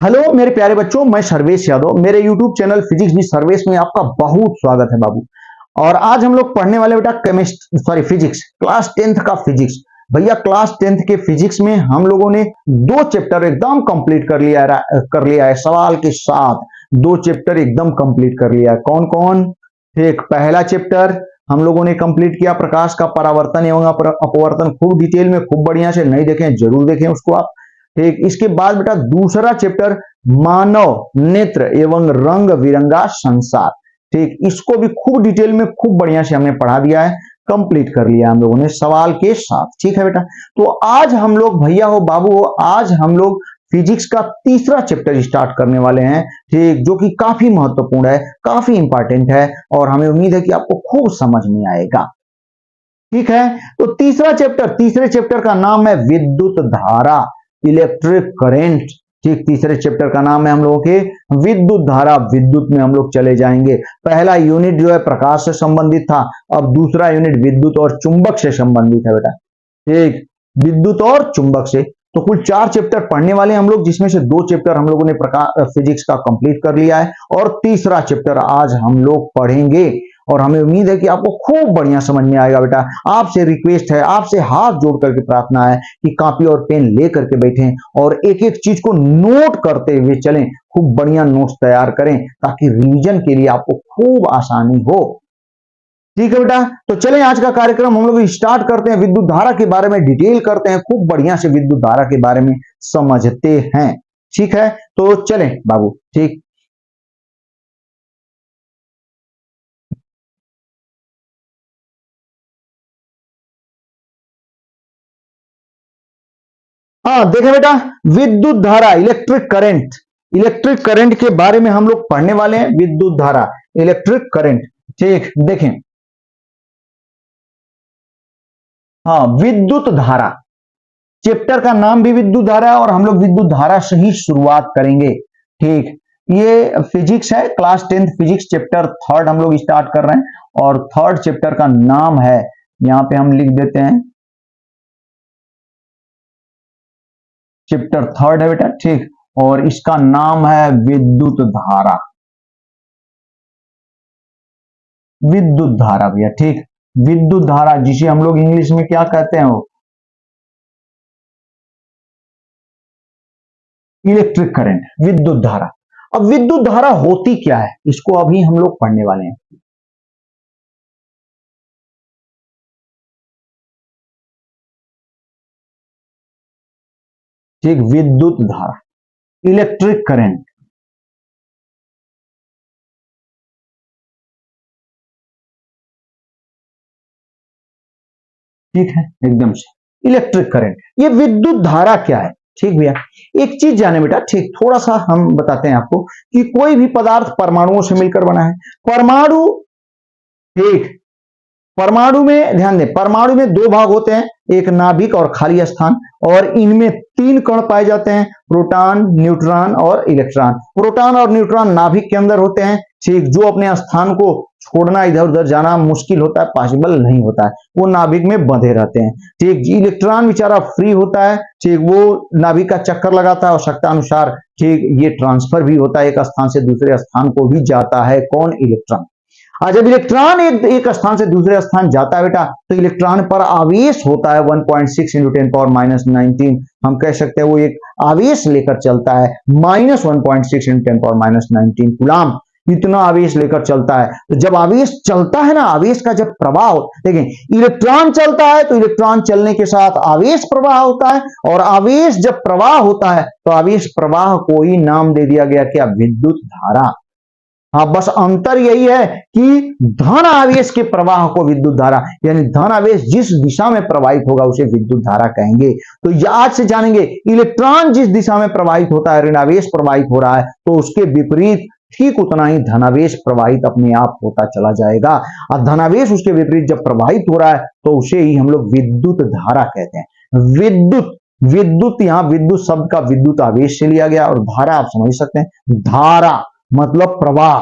Hello मेरे प्यारे बच्चों, मैं सर्वेश यादव। मेरे YouTube चैनल फिजिक्स भी सर्वेश में आपका बहुत स्वागत है बाबू। और आज हम लोग पढ़ने वाले बेटा फिजिक्स, क्लास 10th का फिजिक्स। भैया क्लास 10th के फिजिक्स में हम लोगों ने दो चैप्टर एकदम कंप्लीट कर लिया है सवाल के साथ। दो चैप्टर एकदम कंप्लीट कर लिया है। कौन कौन? एक पहला चैप्टर हम लोगों ने कंप्लीट किया, प्रकाश का परावर्तन एवं अपवर्तन, खूब डिटेल में, खूब बढ़िया से। नहीं देखें जरूर देखें उसको आप। ठीक, इसके बाद बेटा दूसरा चैप्टर मानव नेत्र एवं रंग बिरंगा संसार। ठीक, इसको भी खूब डिटेल में, खूब बढ़िया से हमने पढ़ा दिया है, कंप्लीट कर लिया हम लोगों ने सवाल के साथ। ठीक है बेटा, तो आज हम लोग भैया हो बाबू हो, आज हम लोग फिजिक्स का तीसरा चैप्टर स्टार्ट करने वाले हैं। ठीक, जो कि काफी महत्वपूर्ण है, काफी इंपॉर्टेंट है और हमें उम्मीद है कि आपको खूब समझ में आएगा। ठीक है, तो तीसरे चैप्टर का नाम है विद्युत धारा, इलेक्ट्रिक करंट। ठीक, तीसरे चैप्टर का नाम है हम लोगों के विद्युत धारा। विद्युत में हम लोग चले जाएंगे। पहला यूनिट जो है प्रकाश से संबंधित था, अब दूसरा यूनिट विद्युत और चुंबक से संबंधित है बेटा। ठीक, विद्युत और चुंबक से। तो कुल 4 चैप्टर पढ़ने वाले हम लोग, जिसमें से 2 चैप्टर हम लोगों ने फिजिक्स का कंप्लीट कर लिया है और तीसरा चैप्टर आज हम लोग पढ़ेंगे। और हमें उम्मीद है कि आपको खूब बढ़िया समझ में आएगा बेटा। आपसे रिक्वेस्ट है, आपसे हाथ जोड़ करके प्रार्थना है कि कॉपी और पेन ले करके बैठें और एक एक चीज को नोट करते हुए चलें। खूब बढ़िया नोट्स तैयार करें ताकि रिवीजन के लिए आपको खूब आसानी हो। ठीक है बेटा, तो चलें आज का कार्यक्रम हम लोग स्टार्ट करते हैं। विद्युत धारा के बारे में डिटेल करते हैं, खूब बढ़िया से विद्युत धारा के बारे में समझते हैं। ठीक है, तो चलें बाबू। ठीक, हाँ देखें बेटा, विद्युत धारा, इलेक्ट्रिक करंट के बारे में हम लोग पढ़ने वाले हैं। विद्युत धारा, इलेक्ट्रिक करंट। ठीक, देखें, हाँ विद्युत धारा, चैप्टर का नाम भी विद्युत धारा है और हम लोग विद्युत धारा से ही शुरुआत करेंगे। ठीक, ये फिजिक्स है, class 10th physics chapter 3rd हम लोग स्टार्ट कर रहे हैं और 3rd चैप्टर का नाम है, यहां पे हम लिख देते हैं चैप्टर 3rd है बेटा। ठीक, और इसका नाम है विद्युत धारा। विद्युत धारा भैया। ठीक, विद्युत धारा जिसे हम लोग इंग्लिश में क्या कहते हैं, वो इलेक्ट्रिक करंट, विद्युत धारा। अब विद्युत धारा होती क्या है, इसको अभी हम लोग पढ़ने वाले हैं। ठीक, विद्युत धारा, इलेक्ट्रिक करंट। ठीक है, एकदम से इलेक्ट्रिक करंट, ये विद्युत धारा क्या है। ठीक भैया, एक चीज जाने बेटा, ठीक थोड़ा सा हम बताते हैं आपको कि कोई भी पदार्थ परमाणुओं से मिलकर बना है। परमाणु, ठीक, परमाणु में ध्यान दें, परमाणु में 2 भाग होते हैं, एक नाभिक और खाली स्थान। और इनमें 3 कण पाए जाते हैं, प्रोटॉन, न्यूट्रॉन और इलेक्ट्रॉन। प्रोटॉन और न्यूट्रॉन नाभिक के अंदर होते हैं। ठीक, जो अपने स्थान को छोड़ना, इधर उधर जाना मुश्किल होता है, पॉसिबल नहीं होता है, वो नाभिक में बंधे रहते हैं। ठीक, इलेक्ट्रॉन बेचारा फ्री होता है। ठीक, वो नाभिक का चक्कर लगाता है, आवश्यकता अनुसार। ठीक, ये ट्रांसफर भी होता है, एक स्थान से दूसरे स्थान को भी जाता है। कौन? इलेक्ट्रॉन। जब इलेक्ट्रॉन एक स्थान से दूसरे स्थान जाता है बेटा, तो इलेक्ट्रॉन पर आवेश होता है 1.6 × 10⁻19। हम कह सकते हैं वो एक आवेश लेकर चलता है, -1.6 × 10⁻19 कूलाम, इतना आवेश लेकर चलता है। तो जब आवेश चलता है ना, आवेश का जब प्रवाह, देखें इलेक्ट्रॉन चलता है तो इलेक्ट्रॉन चलने के साथ आवेश प्रवाह होता है, और आवेश जब प्रवाह होता है तो आवेश प्रवाह को ही नाम दे दिया गया क्या? विद्युत धारा। हाँ, बस अंतर यही है कि धन आवेश के प्रवाह को विद्युत धारा, यानी धन आवेश जिस दिशा में प्रवाहित होगा उसे विद्युत धारा कहेंगे। तो आज से जानेंगे, इलेक्ट्रॉन जिस दिशा में प्रवाहित होता है, ऋणावेश प्रवाहित हो रहा है, तो उसके विपरीत ठीक उतना ही धनावेश प्रवाहित अपने आप होता चला जाएगा। और धनावेश उसके विपरीत जब प्रवाहित हो रहा है तो उसे ही हम लोग विद्युत धारा कहते हैं। विद्युत यहाँ विद्युत शब्द का विद्युत आवेश से लिया गया, और धारा आप समझ सकते हैं, धारा मतलब प्रवाह।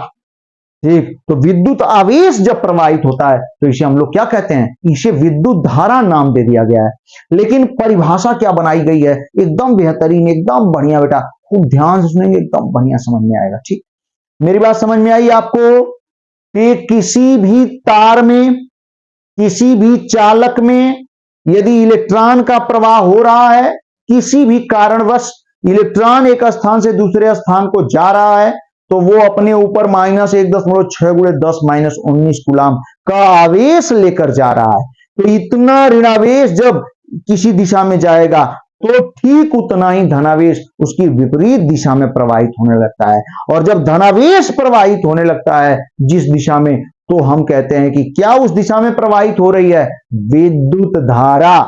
ठीक, तो विद्युत आवेश जब प्रवाहित होता है तो इसे हम लोग क्या कहते हैं? इसे विद्युत धारा नाम दे दिया गया है। लेकिन परिभाषा क्या बनाई गई है, एकदम बेहतरीन, एकदम बढ़िया बेटा, खूब ध्यान से सुनेंगे, एकदम बढ़िया समझ में आएगा। ठीक, मेरी बात समझ में आई आपको कि किसी भी तार में, किसी भी चालक में यदि इलेक्ट्रॉन का प्रवाह हो रहा है, किसी भी कारणवश इलेक्ट्रॉन एक स्थान से दूसरे स्थान को जा रहा है, तो वो अपने ऊपर -1.6 × 10 - 19 कूलाम का आवेश लेकर जा रहा है। तो इतना ऋणावेश जब किसी दिशा में जाएगा तो ठीक उतना ही धनावेश उसकी विपरीत दिशा में प्रवाहित होने लगता है। और जब धनावेश प्रवाहित होने लगता है जिस दिशा में, तो हम कहते हैं कि क्या उस दिशा में प्रवाहित हो रही है? विद्युत धारा।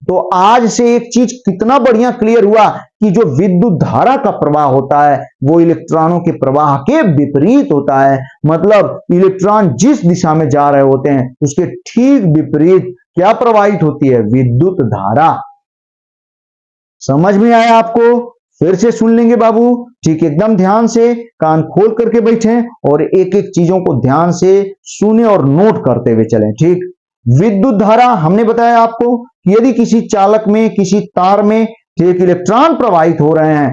तो आज से एक चीज कितना बढ़िया क्लियर हुआ कि जो विद्युत धारा का प्रवाह होता है वो इलेक्ट्रॉनों के प्रवाह के विपरीत होता है। मतलब इलेक्ट्रॉन जिस दिशा में जा रहे होते हैं उसके ठीक विपरीत क्या प्रवाहित होती है? विद्युत धारा। समझ में आया आपको? फिर से सुन लेंगे बाबू। ठीक, एकदम ध्यान से कान खोल करके बैठे और एक एक चीजों को ध्यान से सुने और नोट करते हुए चलें। ठीक, विद्युत धारा हमने बताया आपको कि यदि किसी चालक में, किसी तार में एक इलेक्ट्रॉन प्रवाहित हो रहे हैं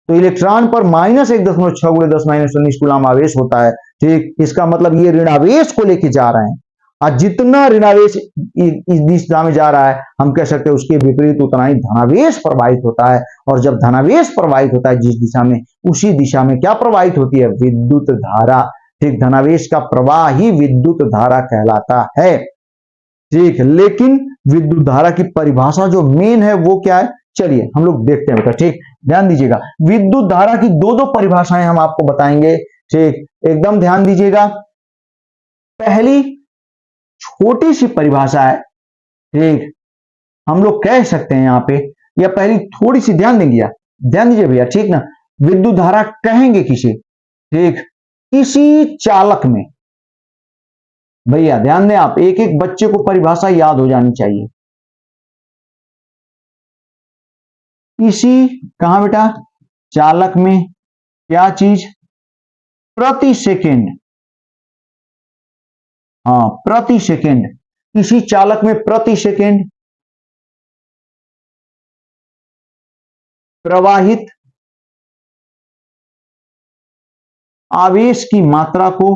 तो इलेक्ट्रॉन पर -1.6 × 10 - 19 कूलाम आवेश होता है। ठीक, इसका मतलब ये ऋणावेश को लेके जा रहे हैं। और जितना ऋणावेश इस दिशा में जा रहा है हम कह सकते हैं उसके विपरीत उतना ही धनावेश प्रवाहित होता है। और जब धनावेश प्रवाहित होता है जिस दिशा में, उसी दिशा में क्या प्रवाहित होती है? विद्युत धारा। ठीक, धनावेश का प्रवाह ही विद्युत धारा कहलाता है। ठीक, लेकिन विद्युत धारा की परिभाषा जो मेन है वो क्या है, चलिए हम लोग देखते हैं बेटा। ठीक, ध्यान दीजिएगा, विद्युत धारा की दो परिभाषाएं हम आपको बताएंगे। ठीक, एकदम ध्यान दीजिएगा। पहली छोटी सी परिभाषा है, ठीक, हम लोग कह सकते हैं यहां पे, या पहली थोड़ी सी ध्यान देंगे, ध्यान दीजिए भैया। ठीक ना, विद्युत धारा कहेंगे किसे? ठीक, किसी चालक में। भैया ध्यान दें आप, एक एक बच्चे को परिभाषा याद हो जानी चाहिए। किसी, कहां बेटा? चालक में क्या चीज? प्रति सेकेंड। हाँ, प्रति सेकेंड। किसी चालक में प्रति सेकेंड प्रवाहित आवेश की मात्रा को,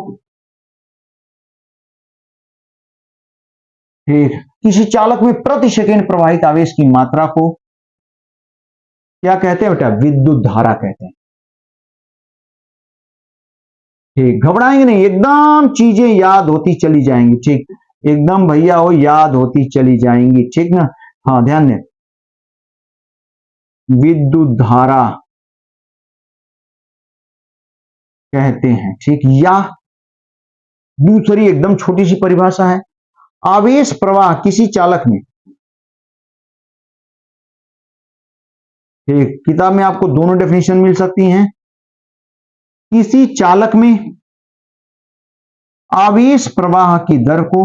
ठीक, किसी चालक में प्रति सेकेंड प्रवाहित आवेश की मात्रा को क्या कहते हैं बेटा? विद्युत धारा कहते हैं। ठीक, घबराएंगे नहीं, एकदम चीजें याद होती चली जाएंगी। ठीक, एकदम भैया हो, याद होती चली जाएंगी। ठीक ना? हाँ, ध्यान दें, विद्युत धारा कहते हैं। ठीक, या दूसरी एकदम छोटी सी परिभाषा है, आवेश प्रवाह किसी चालक में। ठीक, किताब में आपको दोनों डेफिनेशन मिल सकती हैं। किसी चालक में आवेश प्रवाह की दर को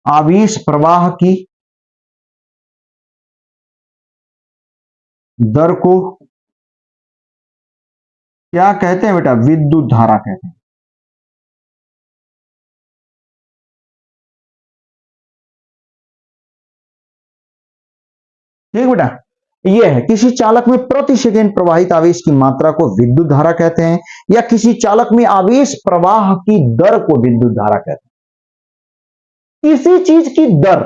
आवेश प्रवाह की दर को क्या कहते हैं बेटा? विद्युत धारा कहते हैं। ठीक बेटा, यह है, किसी चालक में प्रति सेकेंड प्रवाहित आवेश की मात्रा को विद्युत धारा कहते हैं, या किसी चालक में आवेश प्रवाह की दर को विद्युत धारा कहते हैं। किसी चीज की दर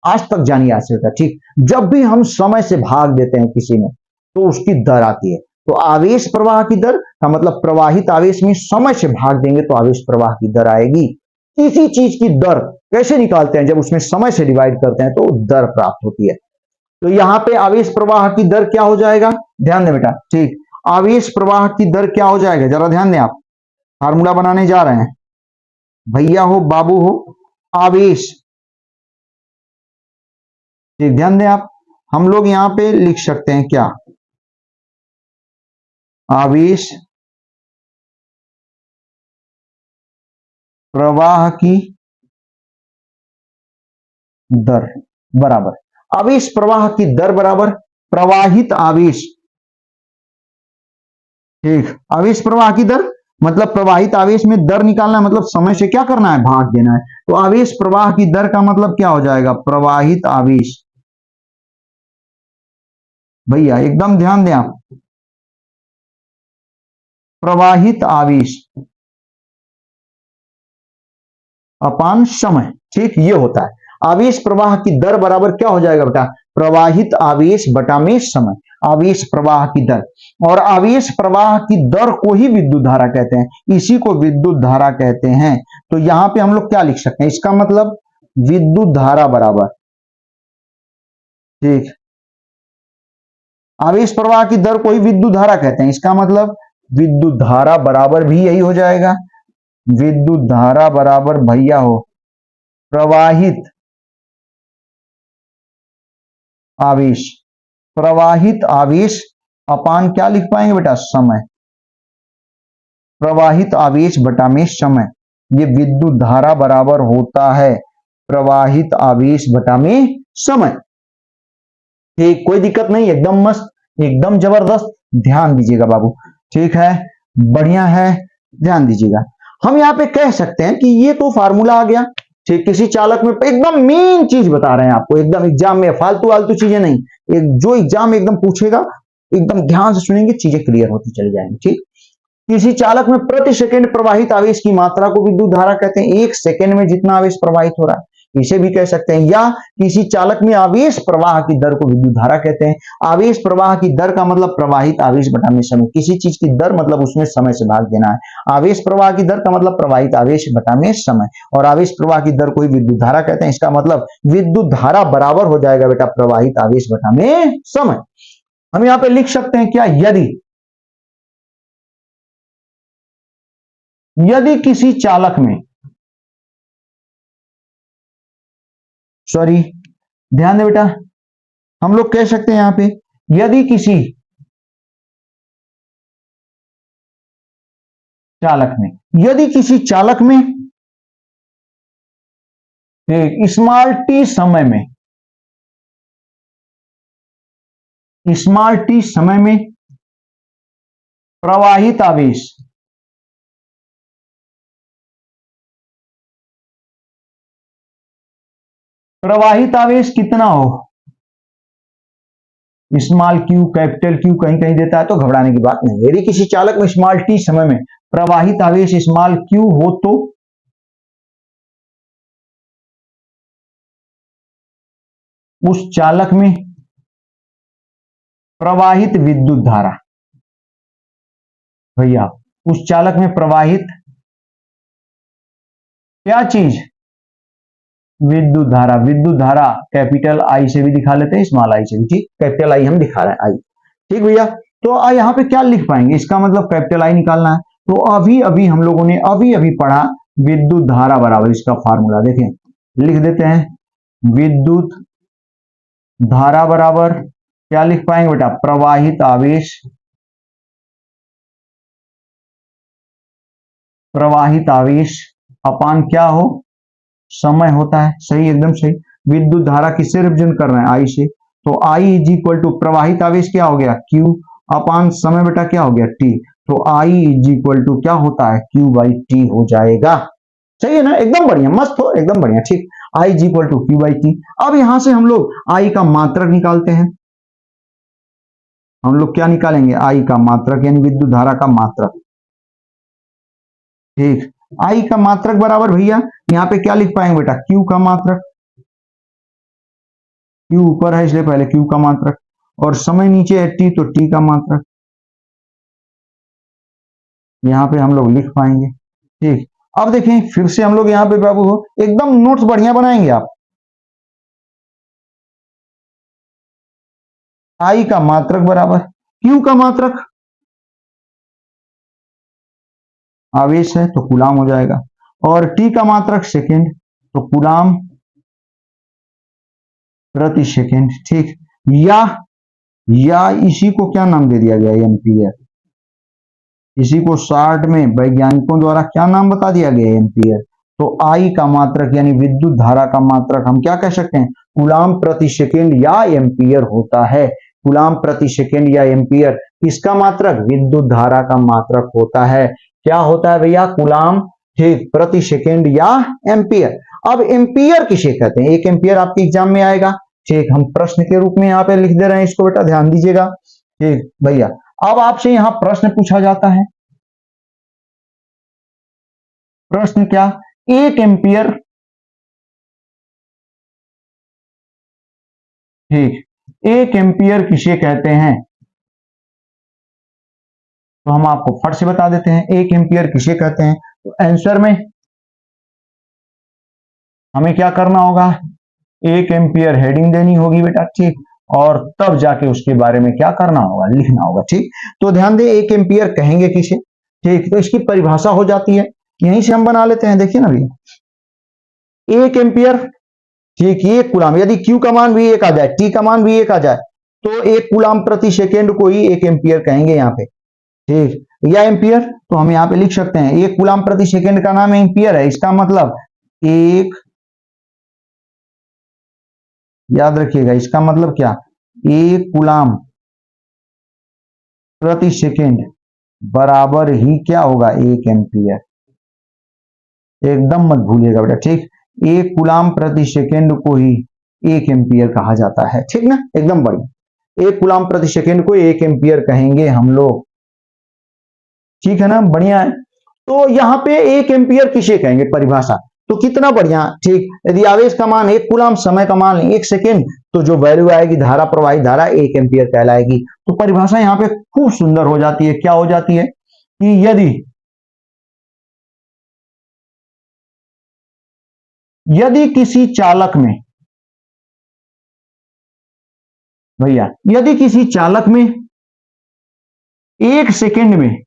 आज तक जानी आ सकता। ठीक, जब भी हम समय से भाग देते हैं किसी में तो उसकी दर आती है। तो आवेश प्रवाह की दर का मतलब प्रवाहित आवेश में समय से भाग देंगे तो आवेश प्रवाह की दर आएगी। किसी चीज की दर कैसे निकालते हैं? जब उसमें समय से डिवाइड करते हैं तो दर प्राप्त होती है। तो यहां पे आवेश प्रवाह की दर क्या हो जाएगा? ध्यान दें बेटा। ठीक, आवेश प्रवाह की दर क्या हो जाएगा? जरा ध्यान दें, आप फार्मूला बनाने जा रहे हैं भैया हो, बाबू हो, आवेश। ठीक, ध्यान दें आप, हम लोग यहां पे लिख सकते हैं क्या? आवेश प्रवाह की दर बराबर आवेश प्रवाह की दर बराबर प्रवाहित आवेश। ठीक, आवेश प्रवाह की दर मतलब प्रवाहित आवेश में दर निकालना है, मतलब समय से क्या करना है? भाग देना है। तो आवेश प्रवाह की दर का मतलब क्या हो जाएगा? प्रवाहित आवेश। भैया एकदम ध्यान दें आप, प्रवाहित आवेश अपान समय, ठीक, ये होता है। आवेश प्रवाह की दर बराबर क्या हो जाएगा बेटा, प्रवाहित आवेश बटा में समय, आवेश प्रवाह की दर। और आवेश प्रवाह की दर को ही विद्युत धारा कहते हैं, इसी को विद्युत धारा कहते हैं। तो यहां पे हम लोग क्या लिख सकते हैं, इसका मतलब विद्युत धारा बराबर, ठीक, आवेश प्रवाह की दर को ही विद्युत धारा कहते हैं, इसका मतलब विद्युत धारा बराबर भी यही हो जाएगा, विद्युत धारा बराबर भैया हो प्रवाहित आवेश, प्रवाहित आवेश अपान क्या लिख पाएंगे बेटा, समय, प्रवाहित आवेश बटा में समय, ये विद्युत धारा बराबर होता है प्रवाहित आवेश बटा में समय। ठीक, कोई दिक्कत नहीं, एकदम मस्त, एकदम जबरदस्त, ध्यान दीजिएगा बाबू, ठीक है, बढ़िया है, ध्यान दीजिएगा। हम यहाँ पे कह सकते हैं कि ये तो फार्मूला आ गया, ठीक, किसी चालक में एकदम मेन चीज बता रहे हैं आपको, एकदम एग्जाम में फालतू वालतू चीजें नहीं, एक जो एग्जाम में एकदम पूछेगा एकदम ध्यान से सुनेंगे, चीजें क्लियर होती चली जाएंगी। ठीक, किसी चालक में प्रति सेकंड प्रवाहित आवेश की मात्रा को विद्युत धारा कहते हैं, एक सेकंड में जितना आवेश प्रवाहित हो रहा है, इसे भी कह सकते हैं। या किसी चालक में आवेश प्रवाह की दर को विद्युत धारा कहते हैं। आवेश प्रवाह की दर का मतलब प्रवाहित आवेश बटा में समय, किसी चीज की दर मतलब उसमें समय से भाग देना है। आवेश प्रवाह की दर का मतलब प्रवाहित आवेश बटा में समय, और आवेश प्रवाह की दर को ही विद्युत धारा कहते हैं। इसका मतलब विद्युत धारा बराबर हो जाएगा बेटा प्रवाहित आवेश बटा में समय। हम यहां पे लिख सकते हैं क्या, यदि किसी चालक में, सॉरी ध्यान दे बेटा, हम लोग कह सकते हैं यहां पे यदि किसी चालक में स्मॉल टी समय में प्रवाहित आवेश कितना हो, स्मॉल क्यू कैपिटल क्यू कहीं कहीं देता है तो घबराने की बात नहीं। यदि किसी चालक में स्मॉल टी समय में प्रवाहित आवेश स्मॉल क्यू हो तो उस चालक में प्रवाहित विद्युत धारा, भैया उस चालक में प्रवाहित क्या चीज, विद्युत धारा। विद्युत धारा कैपिटल आई से भी दिखा लेते हैं, स्मॉल आई से भी, ठीक, कैपिटल आई हम दिखा रहे हैं, आई, ठीक भैया। तो यहां पे क्या लिख पाएंगे, इसका मतलब कैपिटल आई निकालना है। तो अभी अभी हम लोगों ने अभी पढ़ा विद्युत धारा बराबर, इसका फार्मूला देखें, लिख देते हैं, विद्युत धारा बराबर क्या लिख पाएंगे बेटा, प्रवाहित आवेश अपान क्या हो, समय होता है, सही, एकदम सही। विद्युत धारा किससे रिप्रेजेंट कर रहे हैं, आई से, तो आई इज इक्वल टू प्रवाहित आवेश क्या हो गया, क्यू, अपान समय बेटा क्या हो गया, टी। तो आई इज इक्वल टू क्या होता है, क्यू बाई टी हो जाएगा। सही है ना, एकदम बढ़िया, मस्त हो, एकदम बढ़िया, ठीक। I is equal to Q by T. अब यहां से हम लोग आई का मात्रक निकालते हैं। हम लोग क्या निकालेंगे, आई का मात्रक, यानी विद्युत धारा का मात्रक, ठीक। आई का मात्रक बराबर भैया यहां पे क्या लिख पाएंगे बेटा, क्यू का मात्रक, क्यू ऊपर है इसलिए पहले क्यू का मात्रक, और समय नीचे है टी, तो टी का मात्रक यहां पे हम लोग लिख पाएंगे, ठीक। अब देखें फिर से हम लोग यहां पे बाबू हो एकदम नोट्स बढ़िया बनाएंगे आप। आई का मात्रक बराबर क्यू का मात्रक, आवेश है तो कूलाम हो जाएगा, और टी का मात्रक सेकेंड, तो कूलाम प्रति सेकेंड, ठीक। या इसी को क्या नाम दे दिया गया, एम्पियर। इसी को शॉर्ट में वैज्ञानिकों द्वारा क्या नाम बता दिया गया, एम्पियर। तो आई का मात्रक यानी विद्युत धारा का मात्रक हम क्या कह सकते हैं, कूलाम प्रति सेकेंड या एम्पियर होता है। कूलाम प्रति सेकेंड या एम्पियर किसका मात्रक, विद्युत धारा का मात्रक होता है। क्या होता है भैया, कूलाम, ठीक, प्रति सेकेंड या एम्पियर। अब एम्पियर किसे कहते हैं, एक एम्पियर आपके एग्जाम में आएगा, ठीक, हम प्रश्न के रूप में यहाँ पे लिख दे रहे हैं इसको, बेटा ध्यान दीजिएगा। ठीक भैया, अब आपसे यहाँ प्रश्न पूछा जाता है। प्रश्न क्या, 1 एम्पियर, ठीक, 1 एम्पियर किसे कहते हैं? तो हम आपको फट से बता देते हैं 1 एम्पियर किसे कहते हैं। तो आंसर में हमें क्या करना होगा, 1 एम्पियर हेडिंग देनी होगी बेटा, ठीक, और तब जाके उसके बारे में क्या करना होगा, लिखना होगा। ठीक, तो ध्यान दें 1 एम्पियर कहेंगे किसे, ठीक, तो इसकी परिभाषा हो जाती है, यहीं से हम बना लेते हैं। देखिए ना भैया, 1 एम्पियर, ठीक, ये कूलाम, यदि क्यू का मान भी 1 आ जाए, टी का मान भी 1 आ जाए, तो 1 कूलाम प्रति सेकेंड को ही 1 एम्पियर कहेंगे यहाँ पे। ठीक, या एम्पियर, तो हम यहाँ पे लिख सकते हैं 1 कूलाम प्रति सेकेंड का नाम एम्पियर है, इसका मतलब 1, याद रखिएगा इसका मतलब क्या, 1 कूलाम प्रति सेकेंड बराबर ही क्या होगा, 1 एम्पियर, एकदम मत भूलिएगा बेटा। ठीक, 1 कूलाम प्रति सेकेंड को ही 1 एम्पियर कहा जाता है, ठीक ना, एकदम बढ़िया। 1 कूलाम प्रति सेकेंड को 1 एम्पियर कहेंगे हम लोग, ठीक है ना, बढ़िया है। तो यहाँ पे 1 एम्पियर किसे कहेंगे, परिभाषा तो कितना बढ़िया। ठीक, यदि आवेश का मान 1 कूलाम, समय का मान 1 सेकेंड, तो जो वैल्यू आएगी धारा, प्रवाहित धारा 1 एम्पियर कहलाएगी। तो परिभाषा यहाँ पे खूब सुंदर हो जाती है, क्या हो जाती है कि यदि किसी चालक में, भैया यदि किसी चालक में 1 सेकेंड में,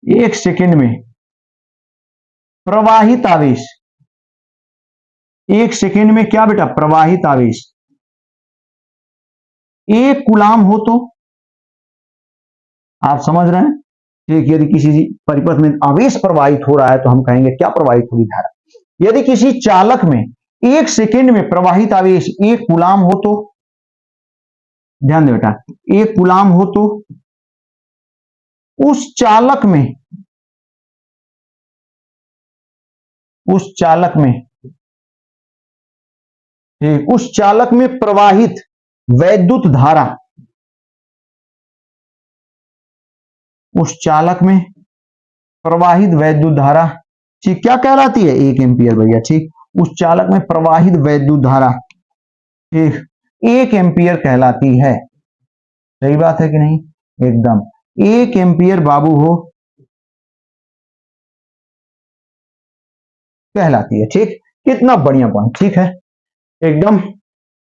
1 सेकेंड में प्रवाहित आवेश, 1 सेकेंड में क्या बेटा, प्रवाहित आवेश 1 कूलाम हो, तो आप समझ रहे हैं। ठीक, यदि किसी परिपथ में आवेश प्रवाहित हो रहा है तो हम कहेंगे क्या प्रवाहित होगी, धारा। यदि किसी चालक में 1 सेकेंड में प्रवाहित आवेश 1 कूलाम हो, तो ध्यान दे बेटा, 1 कूलाम हो, तो उस चालक में, ठीक, उस चालक में प्रवाहित वैद्युत धारा, उस चालक में प्रवाहित वैद्युत धारा, ठीक, क्या कहलाती है, 1 एम्पियर भैया। ठीक, उस चालक में प्रवाहित वैद्युत धारा, ठीक, 1 एम्पियर कहलाती है। सही बात है कि नहीं, एकदम 1 एम्पियर बाबू हो कहलाती है। ठीक, कितना बढ़िया पॉइंट, ठीक है एकदम।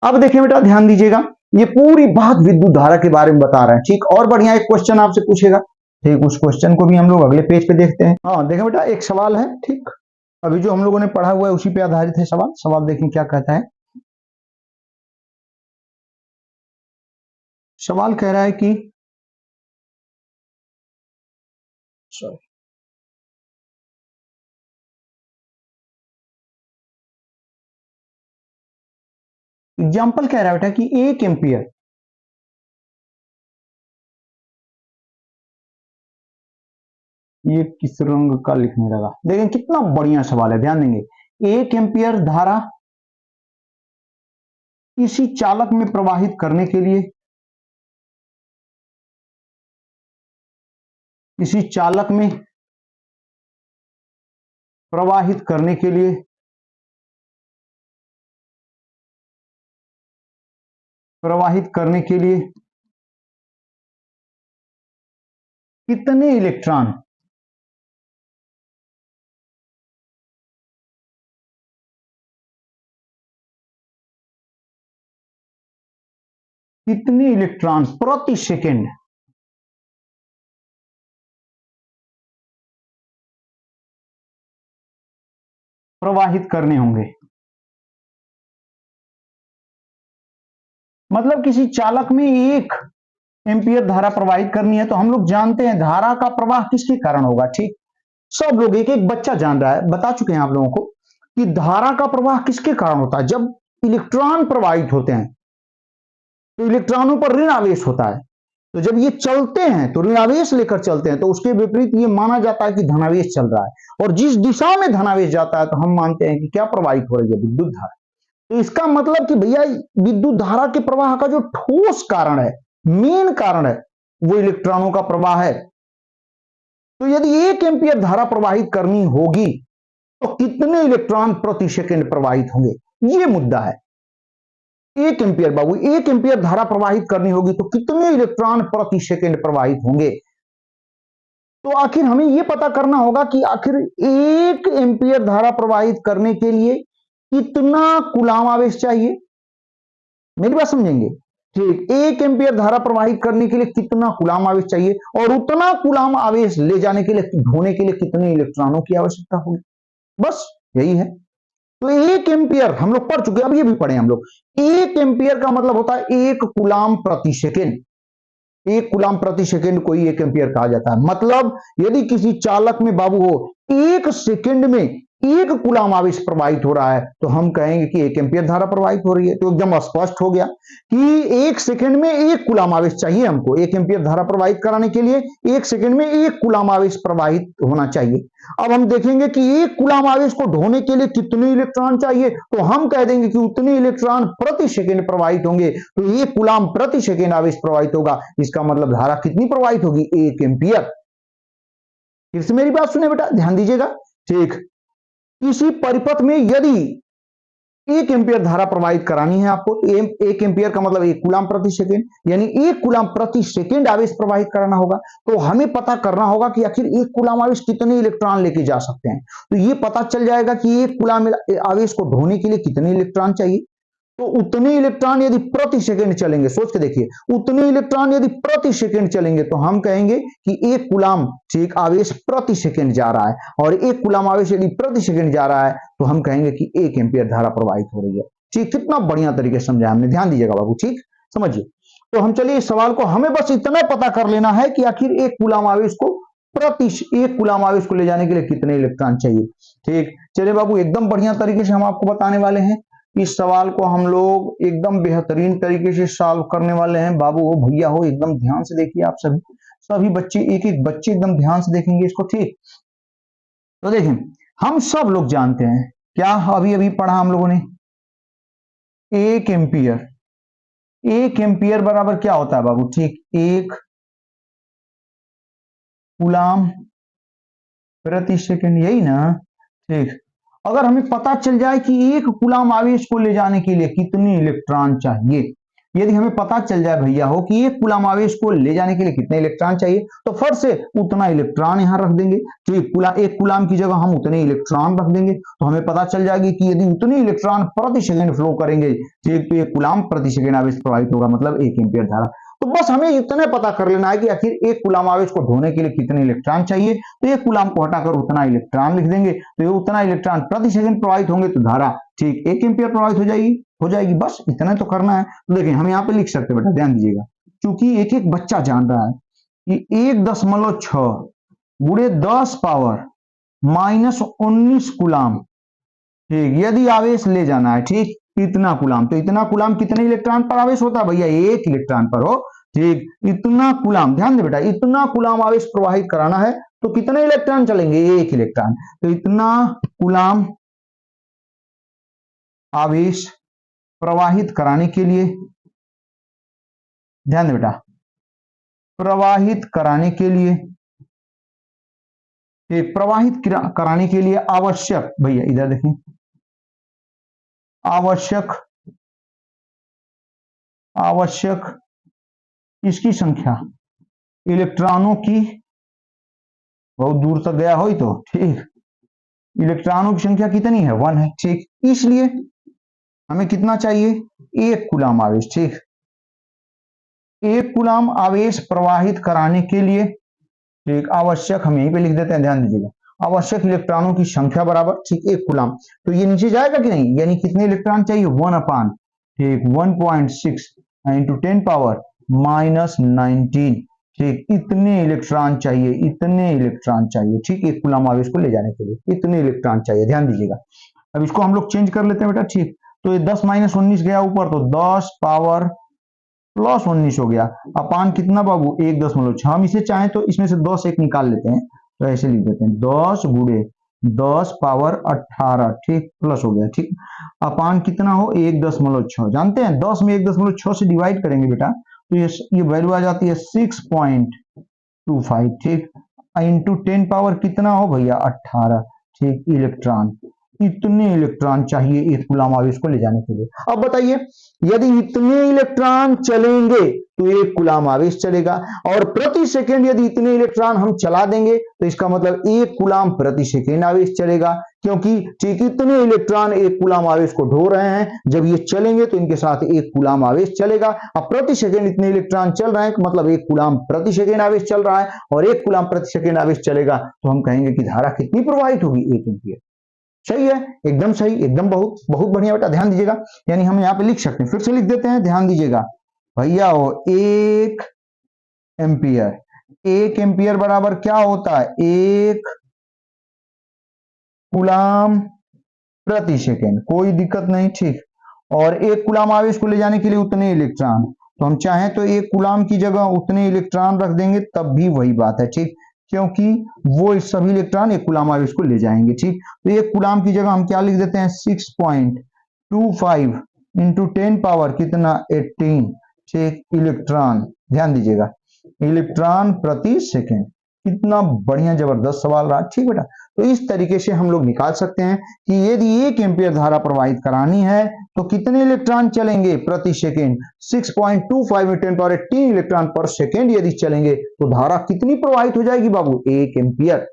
अब देखिए बेटा ध्यान दीजिएगा, ये पूरी बात विद्युत धारा के बारे में बता रहे हैं। ठीक, और बढ़िया एक क्वेश्चन आपसे पूछेगा, ठीक, उस क्वेश्चन को भी हम लोग अगले पेज पे देखते हैं। हाँ देखिए बेटा, एक सवाल है, ठीक, अभी जो हम लोगों ने पढ़ा हुआ है उसी पे आधारित है सवाल। सवाल देखिए क्या कहता है। सवाल कह रहा है कि एग्जाम्पल कह रहा है बेटा कि 1 एम्पियर, ये किस रंग का लिखने लगा, देखें कितना बढ़िया सवाल है, ध्यान देंगे। 1 एम्पियर धारा किसी चालक में प्रवाहित करने के लिए, किसी चालक में प्रवाहित करने के लिए कितने इलेक्ट्रॉन, कितने इलेक्ट्रॉन प्रति सेकेंड प्रवाहित करने होंगे। मतलब किसी चालक में 1 एम्पियर धारा प्रवाहित करनी है, तो हम लोग जानते हैं धारा का प्रवाह किसके कारण होगा। ठीक, सब लोग, एक एक बच्चा जान रहा है, बता चुके हैं आप लोगों को कि धारा का प्रवाह किसके कारण होता है। जब इलेक्ट्रॉन प्रवाहित होते हैं तो इलेक्ट्रॉनों पर ऋण आवेश होता है, तो जब ये चलते हैं तो ऋणावेश लेकर चलते हैं, तो उसके विपरीत ये माना जाता है कि धनावेश चल रहा है। और जिस दिशा में धनावेश जाता है तो हम मानते हैं कि क्या प्रवाहित हो रही है, विद्युत धारा। तो इसका मतलब कि भैया विद्युत धारा के प्रवाह का जो ठोस कारण है, मेन कारण है, वो इलेक्ट्रॉनों का प्रवाह है। तो यदि 1 एम्पीयर धारा प्रवाहित करनी होगी तो कितने इलेक्ट्रॉन प्रति सेकंड प्रवाहित होंगे, ये मुद्दा है। 1 एम्पीयर बाबू, 1 एम्पीयर धारा प्रवाहित करनी होगी तो कितने इलेक्ट्रॉन प्रति सेकंड प्रवाहित होंगे। तो आखिर हमें यह पता करना होगा कि आखिर 1 एम्पीयर धारा प्रवाहित करने के लिए कितना कूलाम आवेश चाहिए। मेरी बात समझेंगे, ठीक। 1 एम्पीयर धारा प्रवाहित करने के लिए कितना कूलाम आवेश चाहिए, और उतना कूलाम आवेश ले जाने के लिए, ढोने के लिए कितने इलेक्ट्रॉनों की आवश्यकता होगी, बस यही है। तो 1 एम्पीयर हम लोग पढ़ चुके, अब ये भी पढ़े हम लोग। 1 एम्पीयर का मतलब होता है 1 कूलाम प्रति सेकेंड। 1 कूलाम प्रति सेकेंड को ही 1 एम्पीयर कहा जाता है। मतलब यदि किसी चालक में बाबू हो 1 सेकेंड में 1 कूलाम आवेश प्रवाहित हो रहा है तो हम कहेंगे कि 1 एम्पीयर धारा प्रवाहित हो रही है। तो एकदम स्पष्ट हो गया कि 1 सेकेंड में 1 कूलाम आवेश चाहिए हमको। 1 एम्पीयर धारा प्रवाहित कराने के लिए 1 सेकेंड में 1 कूलाम आवेश प्रवाहित होना चाहिए। अब हम देखेंगे कि 1 कूलाम आवेश को ढोने के लिए कितने इलेक्ट्रॉन चाहिए, तो हम कह देंगे कि उतने इलेक्ट्रॉन प्रति सेकेंड प्रवाहित होंगे। तो 1 कूलाम प्रति सेकेंड आवेश प्रवाहित होगा, इसका मतलब धारा कितनी प्रवाहित होगी, 1 एम्पीयर। फिर से मेरी बात सुने बेटा, ध्यान दीजिएगा, ठीक। किसी परिपथ में यदि 1 एम्पीयर धारा प्रवाहित करानी है आपको, 1 एम्पीयर का मतलब 1 कूलाम प्रति सेकेंड, यानी 1 कूलाम प्रति सेकेंड आवेश प्रवाहित कराना होगा। तो हमें पता करना होगा कि आखिर 1 कूलाम आवेश कितने इलेक्ट्रॉन लेके जा सकते हैं। तो ये पता चल जाएगा कि 1 कूलाम आवेश को ढोने के लिए कितने इलेक्ट्रॉन चाहिए। तो उतने इलेक्ट्रॉन यदि प्रति सेकेंड चलेंगे, सोच के देखिए, उतने इलेक्ट्रॉन यदि प्रति सेकेंड चलेंगे तो हम कहेंगे कि 1 कूलाम, ठीक, आवेश प्रति सेकेंड जा रहा है। और 1 कूलाम आवेश यदि प्रति सेकेंड जा रहा है तो हम कहेंगे कि 1 एम्पीयर धारा प्रवाहित हो रही है। ठीक, कितना बढ़िया तरीके से समझाया हमने, ध्यान दीजिएगा बाबू, ठीक, समझिए। तो हम चलिए इस सवाल को, हमें बस इतना पता कर लेना है कि आखिर 1 कूलाम आवेश को 1 कूलाम आवेश को ले जाने के लिए कितने इलेक्ट्रॉन चाहिए। ठीक, चलिए बाबू, एकदम बढ़िया तरीके से हम आपको बताने वाले हैं। इस सवाल को हम लोग एकदम बेहतरीन तरीके से सॉल्व करने वाले हैं बाबू। हो भैया हो, एकदम ध्यान से देखिए आप सभी बच्चे, एक एक बच्चे एकदम ध्यान से देखेंगे इसको, ठीक। तो देखें, हम सब लोग जानते हैं, क्या अभी अभी पढ़ा हम लोगों ने, 1 एम्पीयर, 1 एम्पीयर बराबर क्या होता है बाबू, ठीक, 1 कूलाम प्रति सेकेंड, यही ना, ठीक। अगर हमें पता चल जाए कि 1 कूलाम आवेश को ले जाने के लिए कितने इलेक्ट्रॉन चाहिए, यदि हमें पता चल जाए भैया हो कि 1 कूलाम आवेश को ले जाने के लिए कितने इलेक्ट्रॉन चाहिए, तो फट से उतना इलेक्ट्रॉन यहां रख देंगे। तो 1 कूलाम की जगह हम उतने इलेक्ट्रॉन रख देंगे, तो हमें पता चल जाएगी कि यदि उतने इलेक्ट्रॉन प्रति सेकेंड फ्लो करेंगे, ठीक, तो 1 कूलाम प्रति सेकेंड आवेश प्रवाहित होगा, मतलब 1 एम्पीयर धारा। तो बस हमें इतना पता कर लेना है कि आखिर 1 कूलाम आवेश को ढोने के लिए कितने इलेक्ट्रॉन चाहिए। तो 1 कूलाम को हटाकर उतना इलेक्ट्रॉन लिख देंगे, तो ये उतना इलेक्ट्रॉन प्रति सेकंड प्रवाहित होंगे, तो धारा, ठीक, 1 एम्पीयर प्रवाहित हो जाएगी। बस इतना तो करना है। तो देखिए, हम यहाँ पे लिख सकते हैं बेटा, ध्यान दीजिएगा, क्योंकि एक एक बच्चा जान रहा है कि 1.6 गुणे 10 पावर -19 कूलाम, ठीक, यदि आवेश ले जाना है, ठीक, इतना कूलाम, तो इतना कूलाम कितने इलेक्ट्रॉन पर आवेश होता है भैया, 1 इलेक्ट्रॉन पर हो, ठीक। इतना कूलाम, ध्यान दे बेटा, इतना कूलाम आवेश प्रवाहित कराना है तो कितने इलेक्ट्रॉन चलेंगे, 1 इलेक्ट्रॉन। तो इतना कूलाम आवेश प्रवाहित कराने के लिए, ध्यान दे बेटा, प्रवाहित कराने के लिए, प्रवाहित कराने के लिए आवश्यक, भैया इधर देखें, आवश्यक इसकी संख्या, इलेक्ट्रॉनों की, बहुत दूर तक गया हो तो, ठीक, इलेक्ट्रॉनों की संख्या कितनी है, 1 है, ठीक। इसलिए हमें कितना चाहिए, 1 कूलाम आवेश, ठीक, 1 कूलाम आवेश प्रवाहित कराने के लिए, ठीक, आवश्यक, हम यहीं पे लिख देते हैं, ध्यान दीजिएगा, आवश्यक इलेक्ट्रॉनों की संख्या बराबर, ठीक, 1 कूलाम। तो ये नीचे जाएगा कि नहीं, यानी कितने इलेक्ट्रॉन चाहिए, 1 ठीक 1.6 इंटू 10 पावर -19, ठीक, इतने इलेक्ट्रॉन चाहिए, इतने इलेक्ट्रॉन चाहिए, ठीक, 1 कूलाम आवेश को ले जाने के लिए इतने इलेक्ट्रॉन चाहिए, ध्यान दीजिएगा। अब इसको हम लोग चेंज कर लेते हैं बेटा, ठीक। तो ये 10 - 19 गया ऊपर, तो 10 पावर प्लस 19 हो गया। अपान कितना बाबू 1.6। हम इसे चाहें तो इसमें से 10 एक निकाल लेते हैं, तो ऐसे लिख देते हैं 10 गुणे 10 पावर 18, ठीक, प्लस हो गया, ठीक। अपान कितना हो 1.6। जानते हैं 10 में 1.6 से डिवाइड करेंगे बेटा तो ये वैल्यू आ जाती है 6.25, ठीक। इंटू 10 पावर कितना हो भैया 18, ठीक। इलेक्ट्रॉन, इतने इलेक्ट्रॉन चाहिए एक कूलम आवेश को ले जाने के लिए। अब बताइए यदि इतने इलेक्ट्रॉन चलेंगे तो एक कूलम आवेश चलेगा, और प्रति सेकंड यदि इतने इलेक्ट्रॉन हम चला देंगे तो इसका मतलब एक कूलम प्रति सेकंड आवेश चलेगा, क्योंकि ठीक इतने इलेक्ट्रॉन एक कूलम आवेश को ढो रहे हैं। जब ये चलेंगे तो इनके साथ एक कूलम आवेश चलेगा। अब प्रति सेकंड इतने इलेक्ट्रॉन चल रहे हैं, मतलब एक कूलम प्रति सेकंड आवेश चल रहा है, और एक कूलम प्रति सेकंड आवेश चलेगा तो हम कहेंगे कि धारा कितनी प्रवाहित होगी, 1 एम्पीयर। सही है, एकदम सही, एकदम बहुत बहुत बढ़िया बेटा। ध्यान दीजिएगा, यानी हम यहाँ पे लिख सकते हैं, फिर से लिख देते हैं, ध्यान दीजिएगा भैया। वो 1 एम्पियर, 1 एम्पियर बराबर क्या होता है 1 कूलम प्रति सेकेंड, कोई दिक्कत नहीं, ठीक। और एक कूलम आवेश को ले जाने के लिए उतने इलेक्ट्रॉन, तो हम चाहें तो एक कूलम की जगह उतने इलेक्ट्रॉन रख देंगे, तब भी वही बात है, ठीक, क्योंकि वो सभी इलेक्ट्रॉन एक कूलम आवेश को ले जाएंगे, ठीक। तो एक कूलम की जगह हम क्या लिख देते हैं 6.25 इंटू 10 पावर कितना 18, ठीक, इलेक्ट्रॉन। ध्यान दीजिएगा, इलेक्ट्रॉन प्रति सेकेंड। कितना बढ़िया जबरदस्त सवाल रहा, ठीक बेटा। तो इस तरीके से हम लोग निकाल सकते हैं कि यदि 1 एम्पीयर धारा प्रवाहित करानी है तो कितने इलेक्ट्रॉन चलेंगे प्रति सेकेंड, 6.25 में 10 पावर 18 इलेक्ट्रॉन पर सेकेंड यदि चलेंगे तो धारा कितनी प्रवाहित हो जाएगी बाबू, 1 एम्पीयर।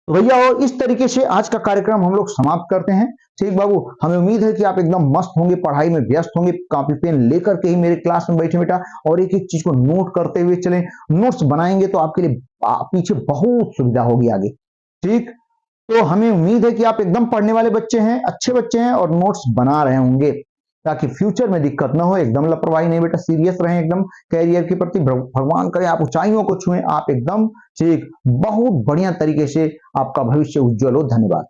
तो भैया और इस तरीके से आज का कार्यक्रम हम लोग समाप्त करते हैं, ठीक बाबू। हमें उम्मीद है कि आप एकदम मस्त होंगे, पढ़ाई में व्यस्त होंगे, कॉपी पेन लेकर के ही मेरे क्लास में बैठे बेटा, और एक एक चीज को नोट करते हुए चलें। नोट्स बनाएंगे तो आपके लिए पीछे बहुत सुविधा होगी आगे, ठीक। तो हमें उम्मीद है कि आप एकदम पढ़ने वाले बच्चे हैं, अच्छे बच्चे हैं, और नोट्स बना रहे होंगे, ताकि फ्यूचर में दिक्कत ना हो। एकदम लापरवाही नहीं बेटा, सीरियस रहें एकदम कैरियर के प्रति। भगवान करे आप ऊंचाइयों को छुएं, आप एकदम, ठीक, बहुत बढ़िया तरीके से आपका भविष्य उज्जवल हो। धन्यवाद।